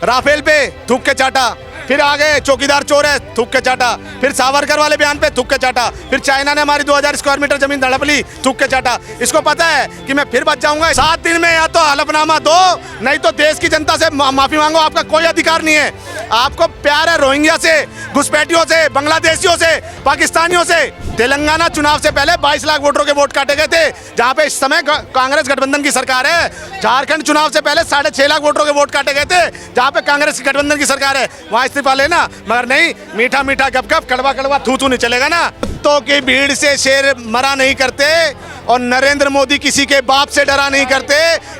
Rafale पे थूक के चाटा, फिर आगे चौकीदार चोर है थूक के चाटा, फिर सावरकर वाले बयान पे थूक के चाटा, फिर चाइना ने हमारी 2000 स्क्वायर मीटर जमीन हड़प ली, थूक के चाटा। इसको पता है कि मैं फिर बच जाऊंगा। 7 दिन में या तो हलफनामा दो, नहीं तो देश की जनता से माफी मांगो। आपका कोई अधिकार नहीं है। आपको प्यार है रोहिंग्या से, घुसपैठियों से, बांग्लादेशियों से, पाकिस्तानियों से। तेलंगाना चुनाव से पहले 22 लाख वोटरों के वोट काटे गए थे, जहां पे इस समय कांग्रेस गठबंधन की सरकार है। झारखंड चुनाव से पहले 6.5 लाख वोटरों के वोट काटे गए थे, जहां पे कांग्रेस की गठबंधन की सरकार है। वहां इस्तीफा लेना, मगर नहीं, मीठा मीठा गप गप, कड़वा कड़वा थू थू नहीं चलेगा ना। कुत्तों की भीड़ से शेर मरा नहीं करते, और नरेंद्र मोदी किसी के बाप से डरा नहीं करते।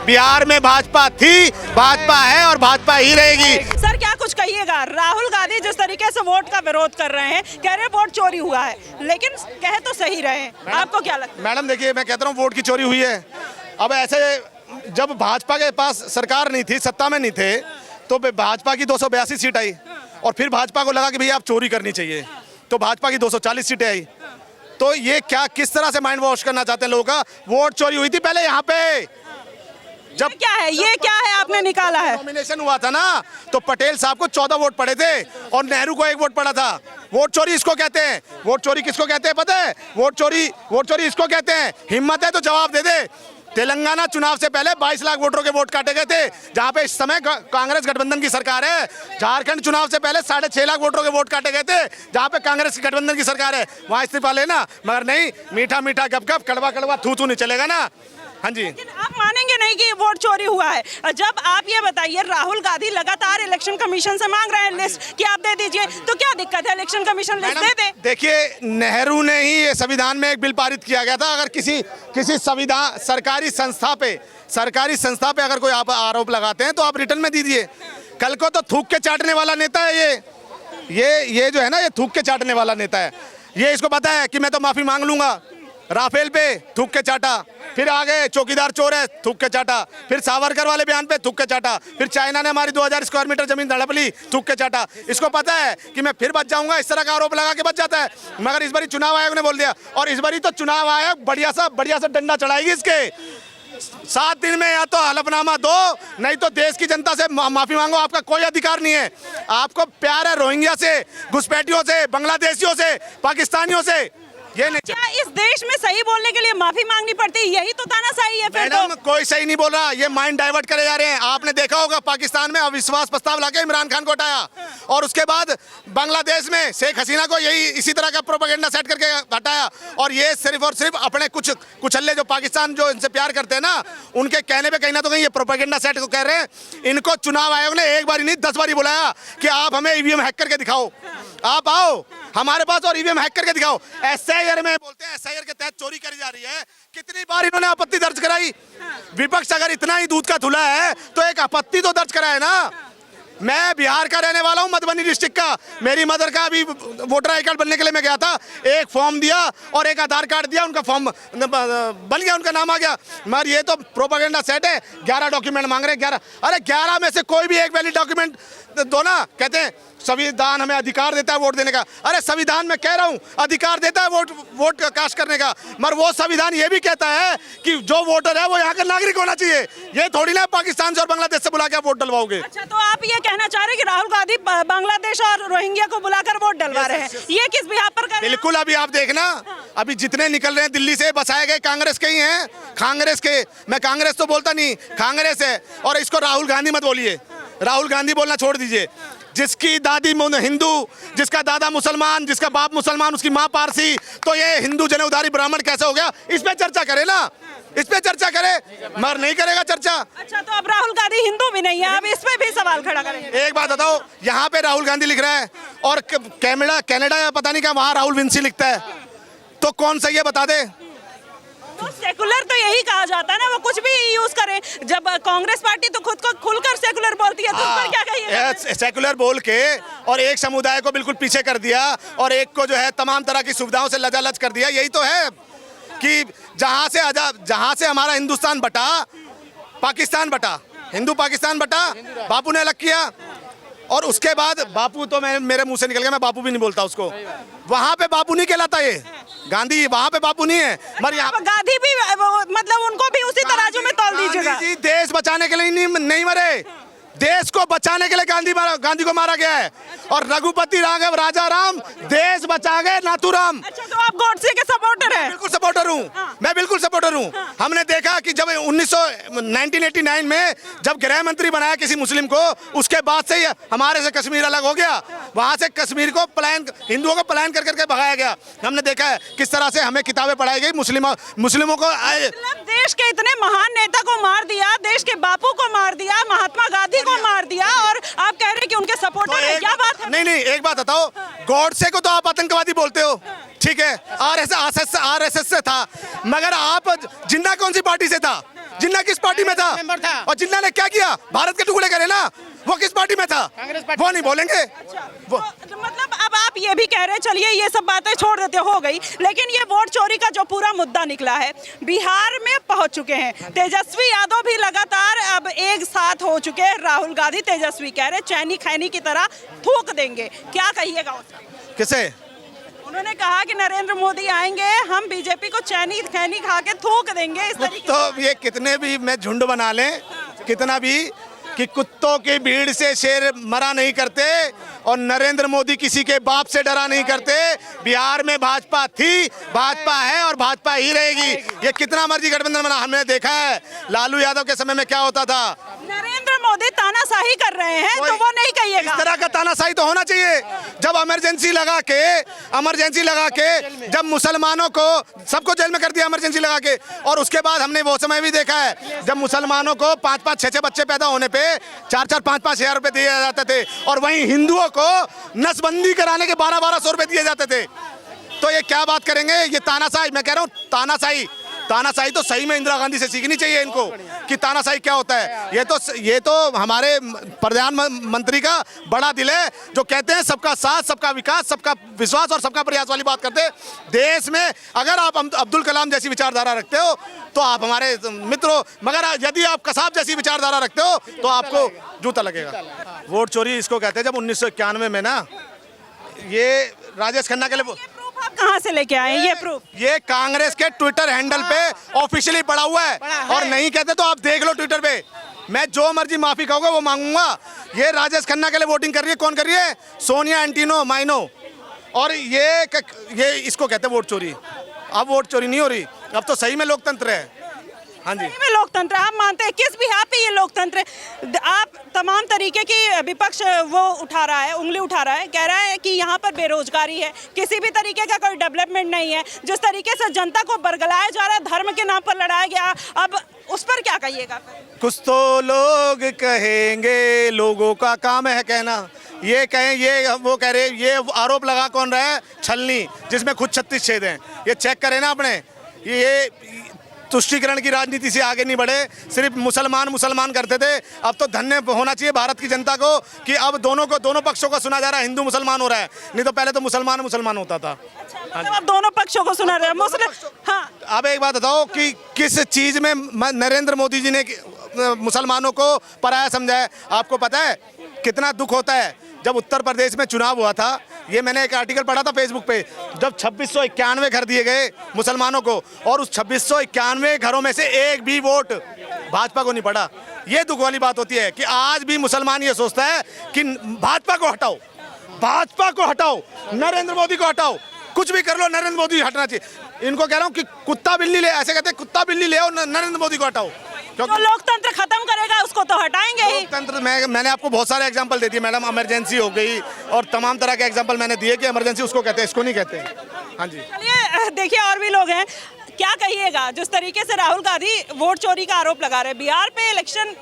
बिहार में भाजपा थी, भाजपा है और भाजपा ही रहेगी। सर क्या कुछ कहिएगा, राहुल गांधी जिस तरीके से वोट का विरोध कर रहे हैं, कह रहे वोट चोरी हुआ है, लेकिन कहे तो सही रहे हैं, आपको क्या लगता है? मैडम देखिए, मैं कहता हूँ वोट की चोरी हुई है। अब ऐसे जब भाजपा के पास सरकार नहीं थी, सत्ता में नहीं थे, तो भाजपा की 282 सीट आई, और फिर भाजपा को लगा कि भैया आप चोरी करनी चाहिए, तो भाजपा की 240 सीटें आई। तो ये क्या, किस तरह से माइंड वॉश करना चाहते हैं लोगों का? वोट चोरी हुई थी पहले यहाँ पे। जब क्या है, ये क्या है आपने निकाला है? नॉमिनेशन हुआ था ना, तो पटेल साहब को 14 वोट पड़े थे और नेहरू को 1 वोट पड़ा था। वोट चोरी इसको कहते हैं। वोट चोरी किसको कहते हैं पता है? वोट चोरी इसको कहते हैं। हिम्मत है तो जवाब दे दे। तेलंगाना चुनाव से पहले 22 लाख वोटरों के वोट काटे गए थे, जहां पे इस समय कांग्रेस गठबंधन की सरकार है। झारखंड चुनाव से पहले 6.5 लाख वोटरों के वोट काटे गए थे, जहां पे कांग्रेस की गठबंधन की सरकार है। वहां इस्तीफा लेना, मगर नहीं, मीठा मीठा गप गप, कड़वा कड़वा थू थू नहीं चलेगा ना। हाँ जी, आप मानेंगे नहीं कि वोट चोरी हुआ है। जब आप ये बताइए, राहुल गांधी लगातार इलेक्शन कमीशन से मांग रहे हैं लिस्ट कि आप दे दीजिए, तो क्या दिक्कत है? इलेक्शन कमीशन लिस्ट दे दे। देखिए, नेहरू ने ही ये संविधान में एक बिल पारित किया गया था, अगर किसी संविधान सरकारी संस्था पे अगर कोई आप आरोप लगाते हैं तो आप रिटर्न में दीजिए। कल को तो थूक के चाटने वाला नेता है ये जो है ना, ये थूक के चाटने वाला नेता है। ये इसको पता है कि मैं तो माफी मांग लूंगा। राफेल पे थूक के चाटा, फिर आगे चौकीदार चोर है थूक के चाटा, फिर सावरकर वाले बयान पे थूक के चाटा, फिर चाइना ने हमारी 2000 स्क्वायर मीटर जमीन हड़प ली, थूक के चाटा। इसको पता है कि मैं फिर बच जाऊंगा। इस तरह का आरोप लगा के बच जाता है। मगर इस बारी चुनाव आयोग ने बोल दिया, और इस बारी तो चुनाव आयोग बढ़िया सा डंडा चढ़ाएगी इसके। 7 दिन में या तो हलफनामा दो, नहीं तो देश की जनता से माफी मांगो। आपका कोई अधिकार नहीं है। आपको प्यार है रोहिंग्या से, घुसपैठियों से, बांग्लादेशियों से, पाकिस्तानियों से। ये नहीं, क्या इस देश में सही बोलने के लिए माफी मांगनी पड़ती है? यही तो तानाशाही है फिर तो। कोई सही नहीं बोल रहा, ये माइंड डाइवर्ट करे जा रहे हैं। आपने देखा होगा पाकिस्तान में अविश्वास प्रस्ताव लाके इमरान खान को हटाया, और उसके बाद बांग्लादेश में शेख हसीना को यही इसी तरह का प्रोपेगेंडा सेट करके हटाया। और ये सिर्फ और सिर्फ अपने कुछ कुचल्ले जो पाकिस्तान जो इनसे प्यार करते हैं ना, उनके कहने पे कहीं ना तो कहीं ये प्रोपेगेंडा सेट को कह रहे हैं। इनको चुनाव आयोग ने एक बार नहीं 10 बार बुलाया कि आप हमें ईवीएम हैक करके दिखाओ, आप आओ हमारे पास और ईवीएम हैक करके दिखाओ। एसआईआर में बोलते हैं एसआईआर के तहत चोरी करी जा रही है। कितनी बार इन्होंने आपत्ति दर्ज कराई? विपक्ष अगर इतना ही दूध का धुला है तो एक आपत्ति तो दर्ज कराए ना। मैं बिहार का रहने वाला हूं, मधुबनी डिस्ट्रिक्ट का। मेरी मदर का अभी वोटर आई कार्ड बनने के लिए मैं गया था, एक फॉर्म दिया और एक आधार कार्ड दिया, उनका फॉर्म बन गया, उनका नाम आ गया। मगर ये तो प्रोपेगेंडा सेट है। 11 डॉक्यूमेंट मांग रहे हैं, 11। अरे 11 में से कोई भी एक वैलिड डॉक्यूमेंट दो ना। कहते हैं संविधान हमें अधिकार देता है वोट देने का। अरे संविधान में कह रहा हूं अधिकार देता है वोट कास्ट करने का, मगर वो संविधान ये भी कहता है कि जो वोटर है वो यहाँ का नागरिक होना चाहिए। ये थोड़ी ना पाकिस्तान से और बांग्लादेश से बुला के वोट डलवाओगे। अच्छा, तो आप ये कहना चाह रहे हैं कि राहुल गांधी बांग्लादेश और रोहिंग्या को बुलाकर वोट डलवा रहे हैं, ये किस बिहार पर कर रहे हैं? बिल्कुल, अभी आप देखना, अभी जितने निकल रहे हैं दिल्ली से बसाए गए कांग्रेस के ही हैं। कांग्रेस के, मैं कांग्रेस तो बोलता नहीं, कांग्रेस है। और इसको राहुल गांधी मत बोलिए, राहुल गांधी बोलना छोड़ दीजिए। जिसकी दादी हिंदू, जिसका दादा मुसलमान, जिसका बाप मुसलमान, उसकी माँ पारसी, तो ये हिंदू जन उधारी ब्राह्मण कैसे हो गया? इस पे चर्चा करे ना, इस पे चर्चा करे, मगर नहीं करेगा चर्चा। अच्छा, तो अब राहुल गांधी हिंदू भी नहीं है, अब इस पे भी सवाल खड़ा करेंगे। एक बात बताओ, यहाँ पे राहुल गांधी लिख रहा है और कनाडा या पता नहीं क्या वहाँ राहुल विंसी लिखता है, तो कौन सही है बता दे? तो सेकुलर तो यही कहा जाता है ना, वो कुछ भी यूज करे। जब कांग्रेस पार्टी तो खुद को खुलकर सेकुलर बोलती है, तो उस पर क्या कहिए? सेकुलर बोल के और एक समुदाय को बिल्कुल पीछे कर दिया, और एक को जो है तमाम तरह की सुविधाओं से लजालच कर दिया। यही तो है कि जहां से हमारा हिंदुस्तान बटा, पाकिस्तान बटा, हिंदू पाकिस्तान बटा, बापू ने अलग किया। और उसके बाद बापू तो मेरे मुंह से निकल गया, मैं बापू भी नहीं बोलता उसको। वहां पे बापू नहीं कहलाता ये, गांधी वहां पे बापू नहीं है। मगर यहाँ गांधी भी मतलब उनको भी उसी तराजू में तोल दीजिएगा। देश बचाने के लिए नहीं मरे, देश को बचाने के लिए गांधी को मारा गया है। और रघुपति राघव राजा राम देश बचा गए नाथूराम। अच्छा, तो आप गॉडसे के सपोर्टर हैं? बिल्कुल सपोर्टर हूँ। मैं बिल्कुल सपोर्टर हूँ। हमने देखा कि जब 1989 में जब गृह मंत्री बनाया किसी मुस्लिम को, उसके बाद से ही हमारे से कश्मीर अलग हो गया। वहां से कश्मीर को हिंदुओं को पलायन कर करके भगाया गया। हमने देखा है किस तरह से हमें किताबें पढ़ाई गई, मुस्लिमों को मतलब देश के इतने महान नेता को मार दिया, देश के बापू को मार दिया, महात्मा गांधी को मार दिया, और आप कह रहे हैं कि उनके सपोर्टर हैं। क्या बात है? नहीं, एक बात बताओ, गॉडसे को तो आप आतंकवादी बोलते हो, ठीक है, आरएसएस से था, मगर आप जिन्ना कौन सी पार्टी से था? जिन्ना किस पार्टी में था? और जिन्ना ने क्या किया? भारत के टुकड़े करे ना, वो किस पार्टी में था? वो नहीं बोलेंगे। तो मतलब अब आप ये भी कह रहे हैं, चलिए ये सब बातें छोड़ देते, हो गई, लेकिन ये वोट चोरी का जो पूरा मुद्दा निकला है, बिहार में पहुंच चुके हैं तेजस्वी यादव भी, लगातार अब एक साथ हो चुके हैं। राहुल गांधी तेजस्वी कह रहे चैनी खैनी की तरह थूक देंगे, क्या कहिएगा उसका? किसे? उन्होंने कहा कि नरेंद्र मोदी आएंगे, हम बीजेपी को चैनी खैनी खा के थूक देंगे। इस तरीके तो ये कितने भी मैं झुंड बना लें, कितना भी, कि कुत्तों की भीड़ से शेर मरा नहीं करते, और नरेंद्र मोदी किसी के बाप से डरा नहीं करते। बिहार में भाजपा थी, भाजपा है और भाजपा ही रहेगी। ये कितना मर्जी गठबंधन बना, हमने देखा है लालू यादव के समय में क्या होता था। नरेंद्र मोदी तानाशाही कर रहे हैं, तो वो नहीं कहिएगा। इस तरह का तानाशाही तो होना चाहिए। जब इमरजेंसी लगा के जब मुसलमानों को सबको जेल में कर दिया इमरजेंसी लगा के, और उसके बाद हमने वो समय भी देखा है जब मुसलमानों को 5-5, 6-6 बच्चे पैदा होने पे 4-4, 5-5 हजार रुपए दिए जाते थे, और वहीं हिंदुओं को नसबंदी कराने के 1200 रुपए दिए जाते थे। तो ये क्या बात करेंगे? ये तानाशाही, मैं कह रहा हूँ तानाशाही तो सही में इंदिरा गांधी से सीखनी चाहिए इनको, कि तानाशाही क्या होता है। ये तो हमारे प्रधानमंत्री का बड़ा दिल है, जो कहते हैं सबका साथ, सबका विकास, सबका विश्वास और सबका प्रयास वाली बात करते हैं। देश में अगर आप अब्दुल कलाम जैसी विचारधारा रखते हो तो आप हमारे मित्र हो, मगर यदि आप कसाब जैसी विचारधारा रखते हो तो आपको जूता लगेगा। वोट चोरी इसको कहते हैं। जब 1991 में ना ये राजेश खन्ना के लिए, आप कहाँ से लेके आए ये प्रूफ? ये कांग्रेस के ट्विटर हैंडल पे ऑफिशियली पड़ा हुआ है, और नहीं कहते तो आप देख लो ट्विटर पे। मैं जो मर्जी माफी कहोगे वो मांगूंगा। ये राजेश खन्ना के लिए वोटिंग कर रही है, कौन कर रही है? सोनिया एंटीनो माइनो। और ये इसको कहते हैं वोट चोरी। अब वोट चोरी नहीं हो रही, अब तो सही में लोकतंत्र है। हाँ जी, सही में लोकतंत्र आप मानते हैं? किस बिहार पे ये लोकतंत्र है? आप तमाम तरीके की विपक्ष वो उठा रहा है, उंगली उठा रहा है, कह रहा है कि यहाँ पर बेरोजगारी है, किसी भी तरीके का कोई डेवलपमेंट नहीं है, जिस तरीके से जनता को बरगलाया जा रहा है, धर्म के नाम पर लड़ाया गया, अब उस पर क्या कहिएगा? कुछ तो लोग कहेंगे, लोगों का काम है कहना। ये कहें, ये वो कह रहे, ये आरोप लगा कौन रहा है? छलनी, जिसमें खुद 36 छेद हैं। ये चेक करें ना अपने। ये तुष्टीकरण की राजनीति से आगे नहीं बढ़े, सिर्फ मुसलमान करते थे। अब तो धन्य होना चाहिए भारत की जनता को कि अब दोनों पक्षों को सुना जा रहा है, हिंदू मुसलमान हो रहा है, नहीं तो पहले तो मुसलमान होता था। मतलब अब दोनों पक्षों को सुना रहे हैं मुस्लिम। हाँ, अब एक बात बताओ कि किस चीज में नरेंद्र मोदी जी ने मुसलमानों को पराया समझा है? आपको पता है कितना दुख होता है? जब उत्तर प्रदेश में चुनाव हुआ था, ये मैंने एक आर्टिकल पढ़ा था फेसबुक पे, जब 2691 घर दिए गए मुसलमानों को, और उस 2691 घरों में से एक भी वोट भाजपा को नहीं पड़ा। ये दुख वाली बात होती है कि आज भी मुसलमान ये सोचता है कि भाजपा को हटाओ, नरेंद्र मोदी को हटाओ, कुछ भी कर लो, नरेंद्र मोदी हटना चाहिए। इनको कह रहा हूँ कि कुत्ता बिल्ली ले, ऐसे कहते हैं कुत्ता बिल्ली ले आओ, नरेंद्र मोदी को हटाओ। जो लोकतंत्र खत्म करेगा उसको तो हटाएंगे ही। लोकतंत्र मैंने आपको बहुत सारे एग्जांपल दे दिए मैडम, इमरजेंसी हो गई और तमाम तरह के एग्जांपल मैंने दिए कि इमरजेंसी उसको कहते हैं, इसको नहीं कहते। हाँ जी, चलिए देखिए और भी लोग हैं, क्या कहिएगा जिस तरीके से राहुल गांधी वोट चोरी का आरोप लगा रहे हैं? बिहार पे इलेक्शन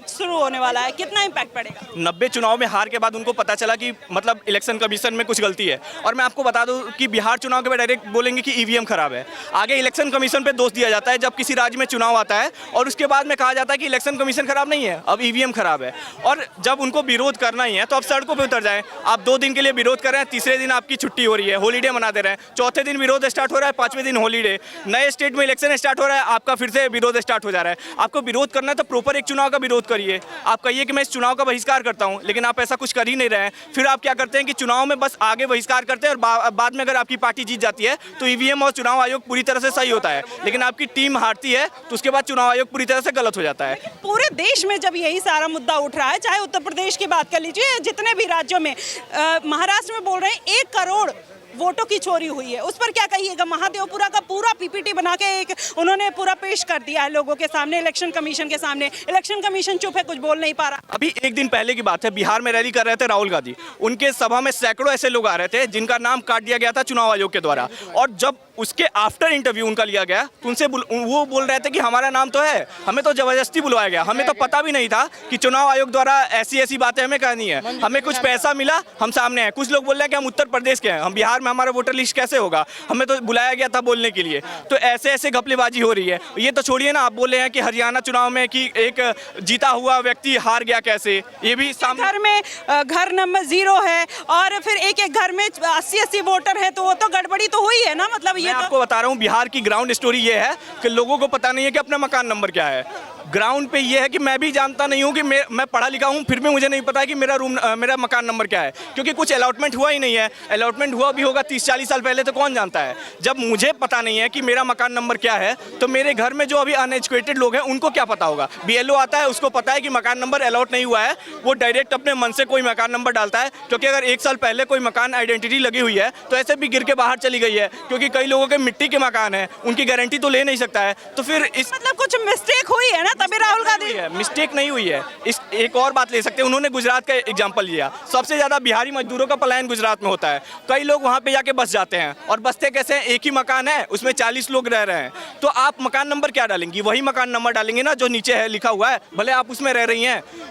शुरू होने वाला है, कितना इम्पैक्ट पड़ेगा? 90 चुनाव में हार के बाद उनको पता चला कि मतलब इलेक्शन कमीशन में कुछ गलती है, और मैं आपको बता दूं कि बिहार चुनाव के बाद डायरेक्ट बोलेंगे कि ईवीएम खराब है। आगे इलेक्शन कमीशन पे दोष दिया जाता है जब किसी राज्य में चुनाव आता है, और उसके बाद में कहा जाता है कि इलेक्शन कमीशन खराब नहीं है, अब ईवीएम खराब है। और जब उनको विरोध करना ही है तो आप सड़कों पर उतर जाएं। आप 2 दिन के लिए विरोध कर रहे हैं, तीसरे दिन आपकी छुट्टी हो रही है, हॉलीडे मना दे रहे हैं, चौथे दिन विरोध स्टार्ट हो रहा है, 5वें दिन हॉलीडे। नए नए स्टेट में इलेक्शन स्टार्ट हो रहा है, आपका फिर से विरोध स्टार्ट हो जा रहा है। आपको विरोध करना है तो प्रॉपर एक चुनाव का विरोध करिए। आप कहिए कि मैं इस चुनाव का बहिष्कार करता हूं, लेकिन आप ऐसा कुछ कर ही नहीं रहे हैं। फिर आप क्या करते हैं कि चुनाव में बस आगे बहिष्कार करते हैं और बाद में अगर आपकी पार्टी जीत जाती है तो ईवीएम और चुनाव आयोग पूरी तरह से सही होता है, लेकिन आपकी टीम हारती है तो उसके बाद चुनाव आयोग पूरी तरह से गलत हो जाता है। पूरे देश में जब यही सारा मुद्दा उठ रहा है, चाहे उत्तर प्रदेश की बात कर लीजिए, जितने भी राज्यों में, महाराष्ट्र में बोल रहे हैं 1 करोड़ वोटों की चोरी हुई है, उस पर क्या कहिएगा? महादेवपुरा का पूरा पीपीटी बना के एक उन्होंने पूरा पेश कर दिया है लोगों के सामने, इलेक्शन कमीशन के सामने। इलेक्शन कमीशन चुप है, कुछ बोल नहीं पा रहा। अभी एक दिन पहले की बात है, बिहार में रैली कर रहे थे राहुल गांधी। उनके सभा में सैकड़ों ऐसे लोग आ रहे थे जिनका नाम काट दिया गया था चुनाव आयोग के द्वारा, और जब उसके आफ्टर इंटरव्यू उनका लिया गया तो उनसे वो बोल रहे थे कि हमारा नाम तो है, हमें तो जबरदस्ती बुलवाया गया, हमें तो पता भी नहीं था कि चुनाव आयोग द्वारा ऐसी ऐसी बातें हमें कहनी है, हमें कुछ पैसा मिला, हम सामने हैं। कुछ लोग बोल रहे हैं कि हम उत्तर प्रदेश के हैं, हम बिहार में हमारा वोटर लिस्ट कैसे होगा, हमें तो बुलाया गया था बोलने के लिए। तो ऐसे ऐसे घपलेबाजी हो रही है। ये तो छोड़िए ना, आप बोल रहे हैं कि हरियाणा चुनाव में कि एक जीता हुआ व्यक्ति हार गया कैसे, ये भी सामने। घर में घर नंबर 0 है और फिर एक एक घर में 80-80 वोटर है, तो वो तो गड़बड़ी तो हुई है ना। मतलब ये मैं आपको बता रहा हूँ, बिहार की ग्राउंड स्टोरी ये है कि लोगों को पता नहीं है कि अपना मकान नंबर क्या है। ग्राउंड पे ये है कि मैं भी जानता नहीं हूँ कि मैं पढ़ा लिखा हूँ, फिर भी मुझे नहीं पता है कि मेरा मकान नंबर क्या है, क्योंकि कुछ अलॉटमेंट हुआ ही नहीं है। अलॉटमेंट हुआ भी होगा 30-40 साल पहले तो कौन जानता है। जब मुझे पता नहीं है कि मेरा मकान नंबर क्या है, तो मेरे घर में जो अभी अनएजुकेटेड लोग हैं उनको क्या पता होगा। BLO आता है, उसको पता है कि मकान नंबर अलॉट नहीं हुआ है, वो डायरेक्ट अपने मन से कोई मकान नंबर डालता है, क्योंकि अगर 1 साल पहले कोई मकान आइडेंटिटी लगी हुई है तो ऐसे भी गिर के बाहर चली गई है, क्योंकि कई लोगों के मिट्टी के मकान है, उनकी गारंटी तो ले नहीं सकता है। तो फिर इस मतलब कुछ मिस्टेक हुई है ना, तभी राहुल गांधी। मिस्टेक नहीं हुई है। इस एक और बात ले सकते हैं, उन्होंने गुजरात का एग्जांपल लिया। सबसे ज्यादा बिहारी मजदूरों का पलायन गुजरात में होता है। कई लोग वहां पे जाके बस जाते हैं, और बसते कैसे हैं, एक ही मकान है, उसमें 40 लोग रह रहे हैं, तो आप मकान नंबर क्या डालेंगी? वही मकान नंबर डालेंगे ना जो नीचे है लिखा हुआ है, भले आप उसमें रह रही हैं।